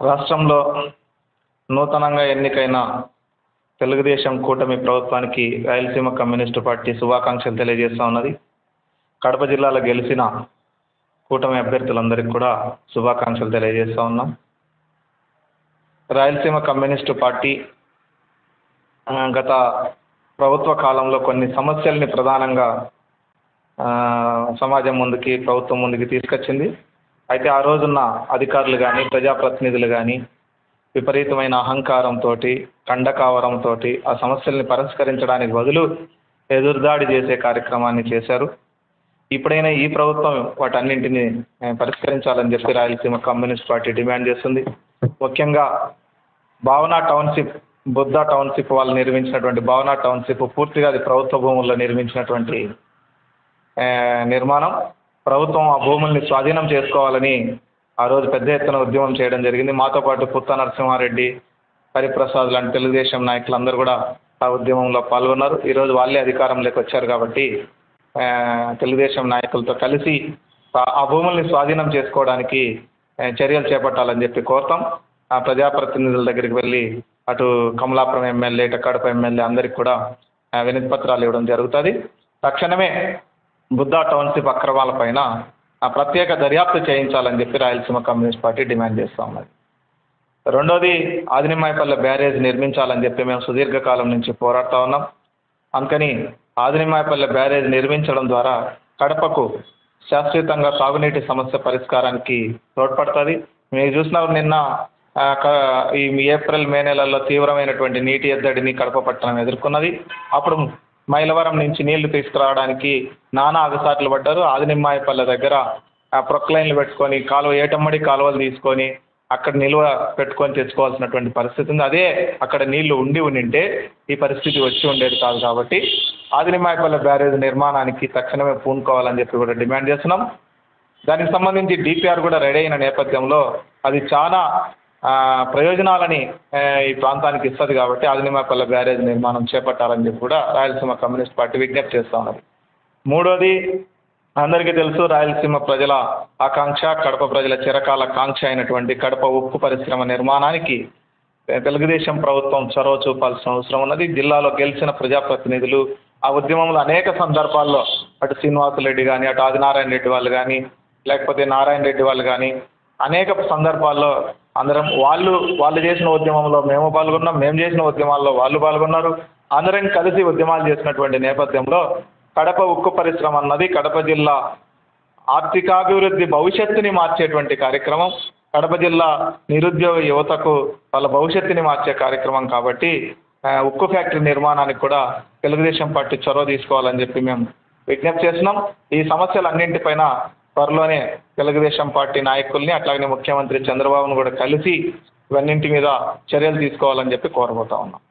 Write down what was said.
రాష్ట్రంలో నూతనంగా ఎన్నికైన తెలుగుదేశం కూటమి ప్రభుత్వానికి రాయలసీమ కమ్యూనిస్టు పార్టీ శుభాకాంక్షలు తెలియజేస్తూ ఉన్నది. కడప జిల్లాలో గెలిచిన కూటమి అభ్యర్థులందరికీ కూడా శుభాకాంక్షలు తెలియజేస్తూ ఉన్నాం. రాయలసీమ కమ్యూనిస్టు పార్టీ గత ప్రభుత్వ కాలంలో కొన్ని సమస్యల్ని ప్రధానంగా సమాజం ముందుకి, ప్రభుత్వం ముందుకి తీసుకొచ్చింది. అయితే ఆ రోజున్న అధికారులు కానీ, ప్రజాప్రతినిధులు కానీ విపరీతమైన అహంకారంతో, కండకావరంతో ఆ సమస్యల్ని పరిష్కరించడానికి బదులు ఎదురుదాడి చేసే కార్యక్రమాన్ని చేశారు. ఇప్పుడైనా ఈ ప్రభుత్వం వాటన్నింటినీ పరిష్కరించాలని చెప్పి రాయలసీమ కమ్యూనిస్ట్ పార్టీ డిమాండ్ చేస్తుంది. ముఖ్యంగా భావన టౌన్షిప్, బుద్ధ టౌన్షిప్ వాళ్ళు నిర్మించినటువంటి భావన టౌన్షిప్ పూర్తిగా అది ప్రభుత్వ భూముల్లో నిర్మించినటువంటి నిర్మాణం. ప్రభుత్వం ఆ భూముల్ని స్వాధీనం చేసుకోవాలని ఆ రోజు పెద్ద ఎత్తున ఉద్యమం చేయడం జరిగింది. మాతో పాటు పుత్త నరసింహారెడ్డి, హరిప్రసాద్ లాంటి తెలుగుదేశం నాయకులందరూ కూడా ఆ ఉద్యమంలో పాల్గొన్నారు. ఈరోజు వాళ్ళే అధికారంలోకి వచ్చారు కాబట్టి తెలుగుదేశం నాయకులతో కలిసి ఆ భూముల్ని స్వాధీనం చేసుకోవడానికి చర్యలు చేపట్టాలని చెప్పి కోరుతాం. ఆ ప్రజాప్రతినిధుల దగ్గరికి వెళ్ళి అటు కమలాపురం ఎమ్మెల్యే, ఇటు కడప ఎమ్మెల్యే అందరికి కూడా వినతి పత్రాలు ఇవ్వడం జరుగుతుంది. తక్షణమే బుద్ధ టౌన్షిప్ అక్రమాలపైన ప్రత్యేక దర్యాప్తు చేయించాలని చెప్పి రాయలసీమ కమ్యూనిస్ట్ పార్టీ డిమాండ్ చేస్తూ ఉన్నది. రెండోది, ఆదినిమ్మాయిపల్లె బ్యారేజ్ నిర్మించాలని చెప్పి మేము సుదీర్ఘకాలం నుంచి పోరాడుతూ ఉన్నాం. అందుకని ఆదినిమ్మాయిపల్లె బ్యారేజ్ నిర్మించడం ద్వారా కడపకు శాశ్వతంగా సాగునీటి సమస్య పరిష్కారానికి తోడ్పడుతుంది. మీరు చూసినారు నిన్న ఈ ఏప్రిల్, మే నెలల్లో తీవ్రమైనటువంటి నీటి ఎద్దడిని కడప పట్టణం ఎదుర్కొన్నది. అప్పుడు మైలవరం నుంచి నీళ్లు తీసుకురావడానికి నానా అగసాట్లు పడ్డారు. ఆదినిమ్మాయిపల్లె దగ్గర ప్రొక్లైన్లు పెట్టుకొని ఏటమ్మడి కాలువలు తీసుకొని అక్కడ నిల్వ పెట్టుకొని తెచ్చుకోవాల్సినటువంటి పరిస్థితి ఉంది. అదే అక్కడ నీళ్లు ఉండింటే ఈ పరిస్థితి వచ్చి ఉండేది కాదు. కాబట్టి ఆదినిమ్మాయిపల్లె బ్యారేజ్ నిర్మాణానికి తక్షణమే పూనుకోవాలని చెప్పి కూడా డిమాండ్ చేస్తున్నాం. దానికి సంబంధించి డిపిఆర్ కూడా రెడీ అయిన నేపథ్యంలో అది చాలా ప్రయోజనాలని ఈ ప్రాంతానికి ఇస్తుంది. కాబట్టి ఆదినిమ్మాయిపల్లె బ్యారేజ్ నిర్మాణం చేపట్టాలని చెప్పి కూడా రాయలసీమ కమ్యూనిస్ట్ పార్టీ విజ్ఞప్తి చేస్తూ ఉన్నది. మూడోది, అందరికీ తెలుసు, రాయలసీమ ప్రజల ఆకాంక్ష, కడప ప్రజల చిరకాల కాంక్ష అయినటువంటి కడప ఉక్కు పరిశ్రమ నిర్మాణానికి తెలుగుదేశం ప్రభుత్వం చొరవ చూపాల్సిన అవసరం ఉన్నది. జిల్లాలో గెలిచిన ప్రజాప్రతినిధులు ఆ ఉద్యమంలో అనేక సందర్భాల్లో అటు శ్రీనివాసులరెడ్డి కానీ, అటు ఆదినారాయణ రెడ్డి వాళ్ళు కానీ, లేకపోతే నారాయణ రెడ్డి వాళ్ళు కానీ అనేక సందర్భాల్లో అందరం వాళ్ళు చేసిన ఉద్యమంలో మేము పాల్గొన్నాం, మేము చేసిన ఉద్యమాల్లో వాళ్ళు పాల్గొన్నారు. అందరం కలిసి ఉద్యమాలు చేసినటువంటి నేపథ్యంలో కడప ఉక్కు పరిశ్రమ అన్నది కడప జిల్లా ఆర్థికాభివృద్ధి భవిష్యత్తుని మార్చేటువంటి కార్యక్రమం. కడప జిల్లా నిరుద్యోగ యువతకు వాళ్ళ భవిష్యత్తుని మార్చే కార్యక్రమం. కాబట్టి ఉక్కు ఫ్యాక్టరీ నిర్మాణానికి కూడా తెలుగుదేశం పార్టీ చొరవ తీసుకోవాలని చెప్పి మేము విజ్ఞప్తి చేస్తున్నాం. ఈ సమస్యలన్నింటిపైన త్వరలోనే తెలుగుదేశం పార్టీ నాయకుల్ని, అట్లాగనే ముఖ్యమంత్రి చంద్రబాబును కూడా కలిసి ఇవన్నింటి మీద చర్యలు తీసుకోవాలని చెప్పి కోరబోతా ఉన్నాం.